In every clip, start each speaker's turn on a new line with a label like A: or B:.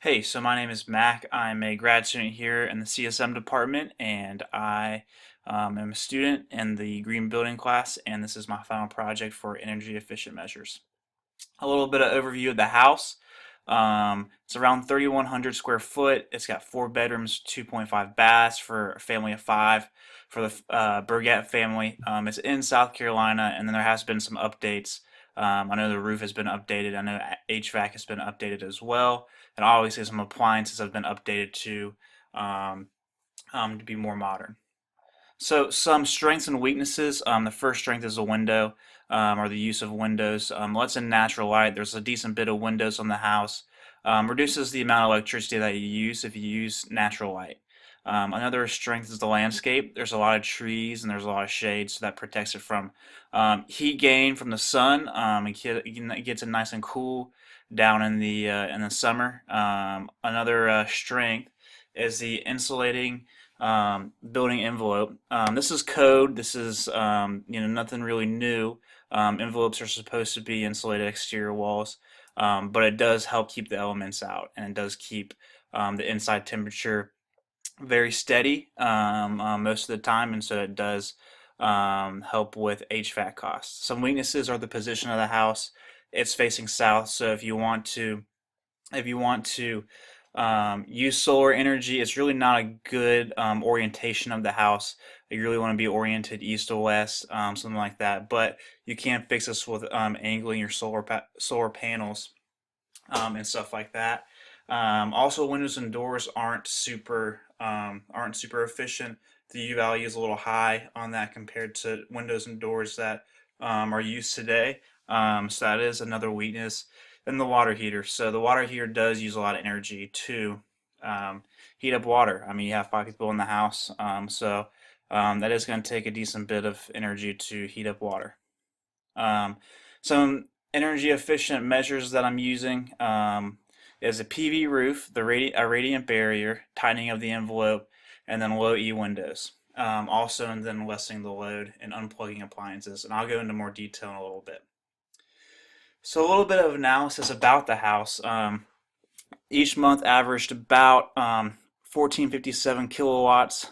A: Hey, so my name is Mac. I'm a grad student here in the CSM department, and I am a student in the green building class, and this is my final project for energy efficient measures. A little bit of overview of the house. It's around 3,100 square foot. It's got 4 bedrooms, 2.5 baths for a family of five for the Burgett family. It's in South Carolina, and then there has been some updates. I know the roof has been updated. I know HVAC has been updated as well, and obviously some appliances have been updated um, to be more modern. So some strengths and weaknesses. The first strength is a window, or the use of windows. Lets in natural light. There's a decent bit of windows on the house. Reduces the amount of electricity that you use if you use natural light. Another strength is the landscape. There's a lot of trees and there's a lot of shade, so that protects it from heat gain from the sun. It gets it nice and cool down in the summer. Another strength is the insulating building envelope. This is code. This is nothing really new. Envelopes are supposed to be insulated exterior walls, but it does help keep the elements out, and it does keep the inside temperature very steady most of the time, and so it does help with HVAC costs. Some weaknesses are the position of the house. It's facing south, so if you want to use solar energy, it's really not a good orientation of the house. You really want to be oriented east or west, something like that. But you can fix this with angling your solar panels and stuff like that. Also, windows and doors aren't super efficient. The U value is a little high on that compared to windows and doors that are used today. So that is another weakness. And the water heater. So the water heater does use a lot of energy to um, heat up water. I mean, you have five people in the house, that is going to take a decent bit of energy to heat up water. Um, some energy efficient measures that I'm using is a PV roof, a radiant barrier, tightening of the envelope, and then low E windows. Also, and then lessening the load and unplugging appliances. And I'll go into more detail in a little bit. So a little bit of analysis about the house. Each month averaged about 1457 kilowatts.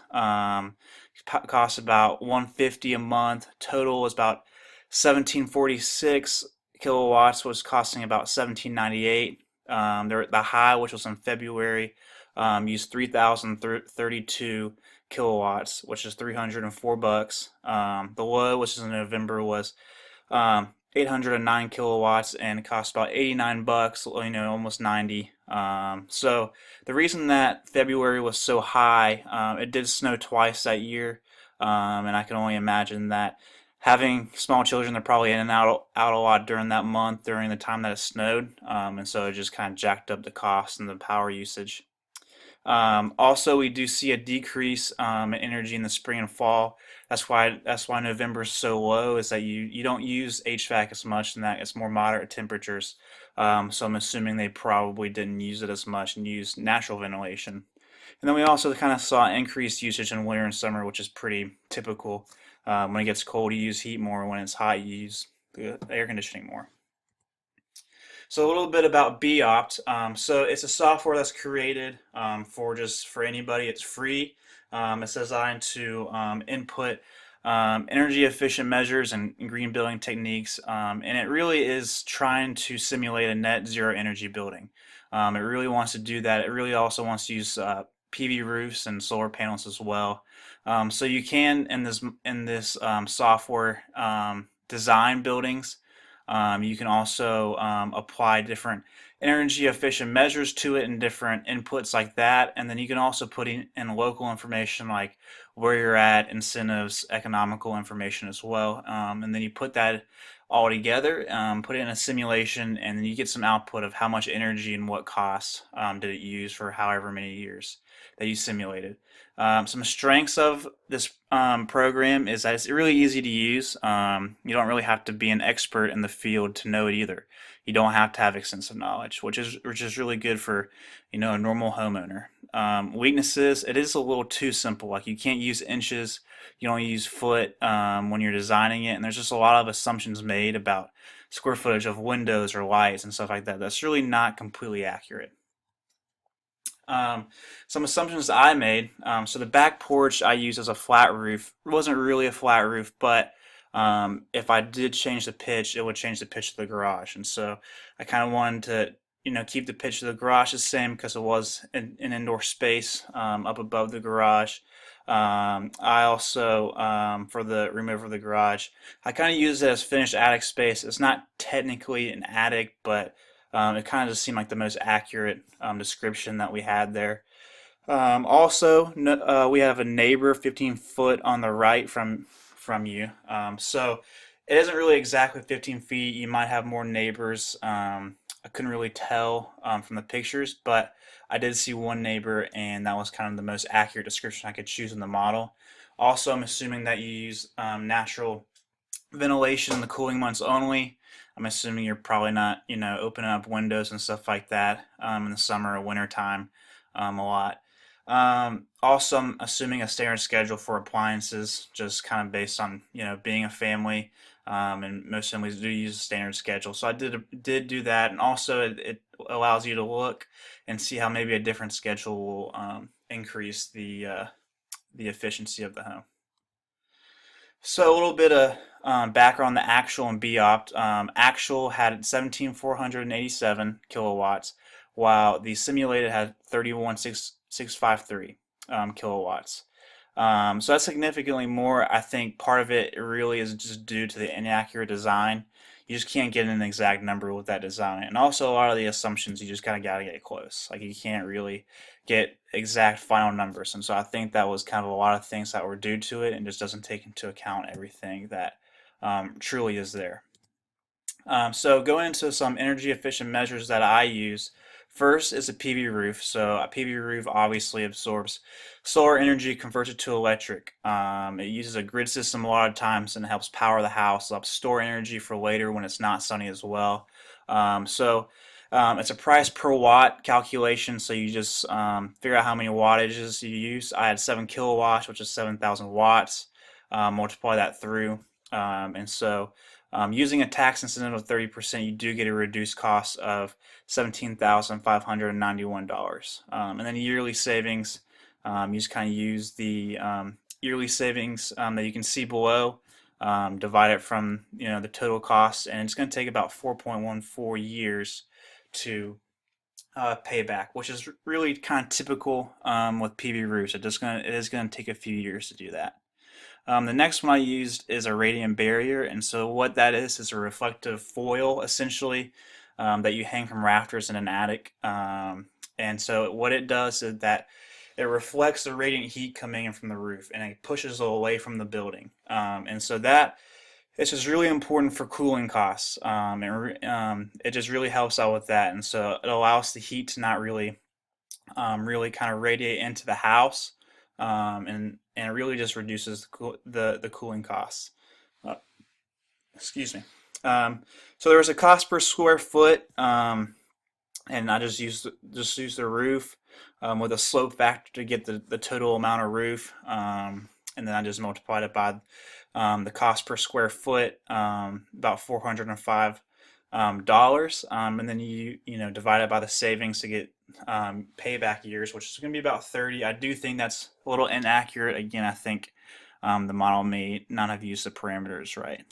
A: Cost about 150 a month. Total was about 1746 kilowatts. Was costing about 1798. The high, which was in February, used 3032 kilowatts, which is $304. The low, which is in November, was 809 kilowatts and it cost about 89 bucks, almost 90. So the reason that February was so high, it did snow twice that year, and I can only imagine that having small children, they're probably in and out a lot during that month, during the time that it snowed, and so it just kind of jacked up the cost and the power usage. Also, we do see a decrease in energy in the spring and fall. That's why November is so low. Is that you don't use HVAC as much, and that it's more moderate temperatures. So I'm assuming they probably didn't use it as much and used natural ventilation. And then we also kind of saw increased usage in winter and summer, which is pretty typical. When it gets cold, you use heat more. When it's hot, you use the air conditioning more. So a little bit about Beopt. So it's a software that's created for anybody. It's free. It's designed to input energy efficient measures and green building techniques, and it really is trying to simulate a net zero energy building. It really wants to do that. It really also wants to use PV roofs and solar panels as well. So you can in this software design buildings. You can also apply different energy efficient measures to it and different inputs like that. And then you can also put in local information like where you're at, incentives, economical information as well. And then you put that all together, put it in a simulation, and then you get some output of how much energy and what cost did it use for however many years that you simulated. Some strengths of this program is that it's really easy to use. You don't really have to be an expert in the field to know it either. You don't have to have extensive knowledge, which is really good for a normal homeowner. Weaknesses: it is a little too simple. Like you can't use inches, you don't use foot when you're designing it, and there's just a lot of assumptions made about square footage of windows or lights and stuff like that. That's really not completely accurate. Some assumptions I made. So the back porch I used as a flat roof. It wasn't really a flat roof, but if I did change the pitch, it would change the pitch of the garage. And so I kind of wanted to, keep the pitch of the garage the same because it was an indoor space up above the garage. I also, for the room over the garage, I kind of use it as finished attic space. It's not technically an attic, but it kind of just seemed like the most accurate description that we had there. Also, we have a neighbor 15 foot on the right from you. So it isn't really exactly 15 feet. You might have more neighbors. I couldn't really tell from the pictures, but I did see one neighbor, and that was kind of the most accurate description I could choose in the model. Also, I'm assuming that you use natural ventilation in the cooling months only. I'm assuming you're probably not, opening up windows and stuff like that in the summer or winter time a lot. Also, I'm assuming a standard schedule for appliances, just kind of based on, being a family, and most families do use a standard schedule. So I did do that, and also it allows you to look and see how maybe a different schedule will increase the efficiency of the home. So a little bit of background on the actual and BOPT. Actual had 17,487 kilowatts, while the simulated had 31,653 kilowatts. So that's significantly more. I think part of it really is just due to the inaccurate design. You just can't get an exact number with that design. And also a lot of the assumptions, you just kind of got to get close. Like you can't really get exact final numbers. And so I think that was kind of a lot of things that were due to it and just doesn't take into account everything that truly is there. So going into some energy efficient measures that I use. First is a PV roof. So a PV roof obviously absorbs solar energy, converts it to electric. It uses a grid system a lot of times and helps power the house. It helps store energy for later when it's not sunny as well. It's a price per watt calculation, so you just figure out how many wattages you use. I had 7 kilowatts, which is 7,000 watts. Multiply that through. Using a tax incentive of 30%, you do get a reduced cost of $17,591. And then yearly savings, you just kind of use the yearly savings that you can see below, divide it from the total cost, and it's going to take about 4.14 years to pay back, which is really kind of typical with PV roofs. It is going to take a few years to do that. The next one I used is a radiant barrier, and so what that is a reflective foil essentially that you hang from rafters in an attic. And so what it does is that it reflects the radiant heat coming in from the roof, and it pushes it away from the building. And so that it's just really important for cooling costs. It just really helps out with that, and so it allows the heat to not really kind of radiate into the house, and it really just reduces the cooling costs. Uh, Excuse me. So there was a cost per square foot, and I just used the roof with a slope factor to get the total amount of roof, and then I just multiplied it by the cost per square foot, about $405, and then you divide it by the savings to get payback years, which is going to be about 30. I do think that's a little inaccurate. Again, I think the model may not have used the parameters right.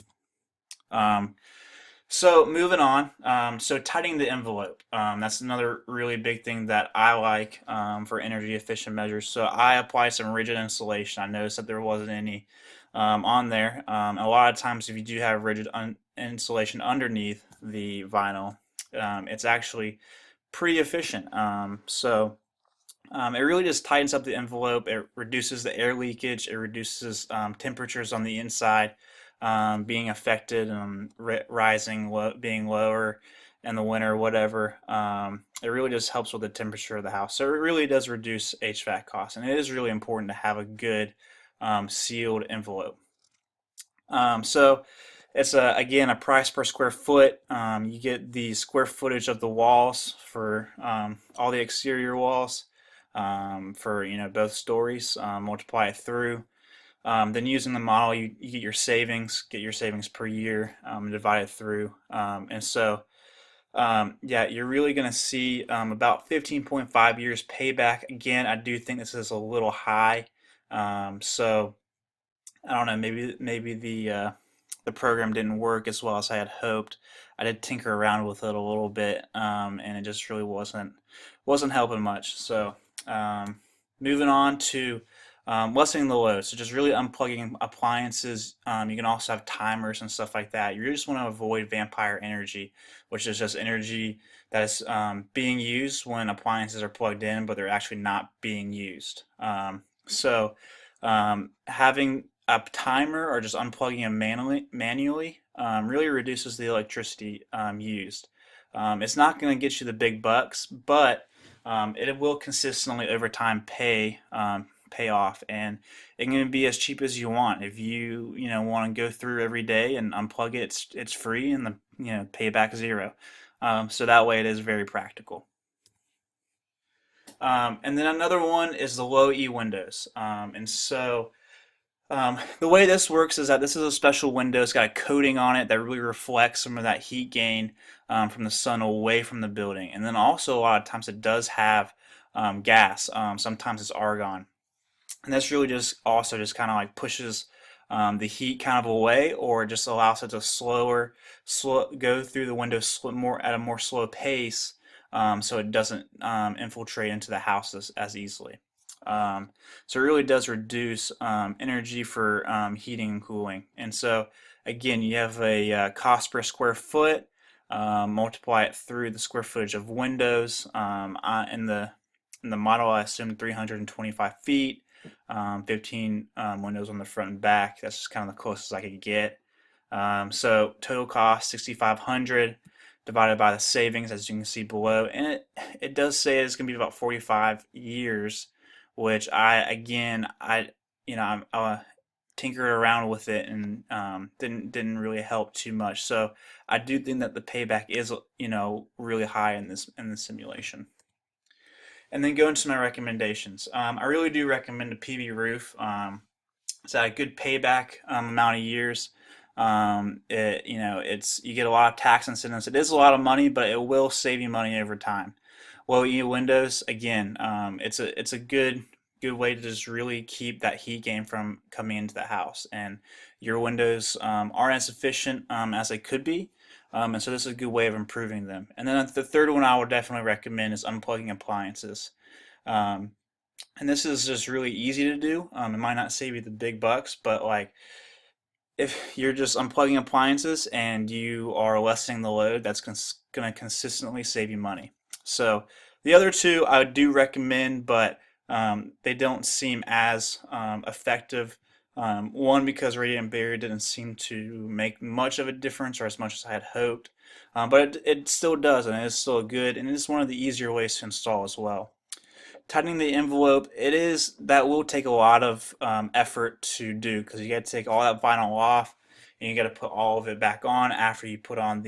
A: So moving on, so tightening the envelope. That's another really big thing that I like for energy efficient measures. So I applied some rigid insulation. I noticed that there wasn't any on there. A lot of times if you do have rigid insulation underneath the vinyl, it's actually pretty efficient. It really just tightens up the envelope. It reduces the air leakage. It reduces temperatures on the inside being affected, rising, being lower in the winter, whatever. It really just helps with the temperature of the house. So it really does reduce HVAC costs, and it is really important to have a good sealed envelope. So it's again a price per square foot. You get the square footage of the walls for all the exterior walls for both stories. Multiply it through. Then using the model, you get your savings per year, divide it through. Yeah, you're really going to see about 15.5 years payback. Again, I do think this is a little high. So I don't know, maybe the program didn't work as well as I had hoped. I did tinker around with it a little bit, and it just really wasn't helping much. So um, moving on to lessening the load. So just really unplugging appliances. You can also have timers and stuff like that. You just want to avoid vampire energy, which is just energy that is being used when appliances are plugged in, but they're actually not being used. Having a timer or just unplugging them manually really reduces the electricity used. It's not going to get you the big bucks, but it will consistently over time pay off, and it can be as cheap as you want. If you want to go through every day and unplug it, it's free, and the payback zero. So that way it is very practical. And then another one is the low E windows. The way this works is that this is a special window. It's got a coating on it that really reflects some of that heat gain from the sun away from the building. And then also a lot of times it does have gas. Sometimes it's argon. And this really just kind of like pushes the heat kind of away, or just allows it to go through the window more at a more slow pace, so it doesn't infiltrate into the house as easily. So it really does reduce energy for heating and cooling. And so again, you have a cost per square foot, multiply it through the square footage of windows. In the model, I assumed 325 feet, 15 windows on the front and back. That's just kind of the closest I could get. So total cost 6,500 divided by the savings, as you can see below, and it does say it's going to be about 45 years, which I tinkered around with it, and didn't really help too much. So I do think that the payback is really high in this simulation. And then go into my recommendations. I really do recommend a PV roof. It's at a good payback amount of years. You get a lot of tax incentives. It is a lot of money, but it will save you money over time. Low E windows, again, it's a good way to just really keep that heat gain from coming into the house, and your windows aren't as efficient as they could be, and so this is a good way of improving them. And then the third one I would definitely recommend is unplugging appliances. Um, and this is just really easy to do. It might not save you the big bucks, but like if you're just unplugging appliances and you are lessening the load, that's going to consistently save you money. So the other two I do recommend, but they don't seem as effective. One, because radiant barrier didn't seem to make much of a difference, or as much as I had hoped, but it still does, and it is still good, and it is one of the easier ways to install as well. Tightening the envelope, that will take a lot of effort to do, because you got to take all that vinyl off, and you got to put all of it back on after you put on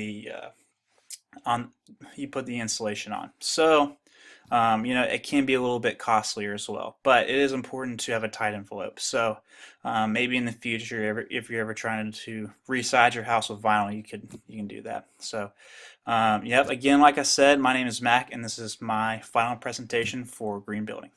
A: you put the insulation on. So it can be a little bit costlier as well, but it is important to have a tight envelope. So maybe in the future, if you're ever trying to resize your house with vinyl, you can do that. So yep. Again, like I said, my name is Mac, and this is my final presentation for green building.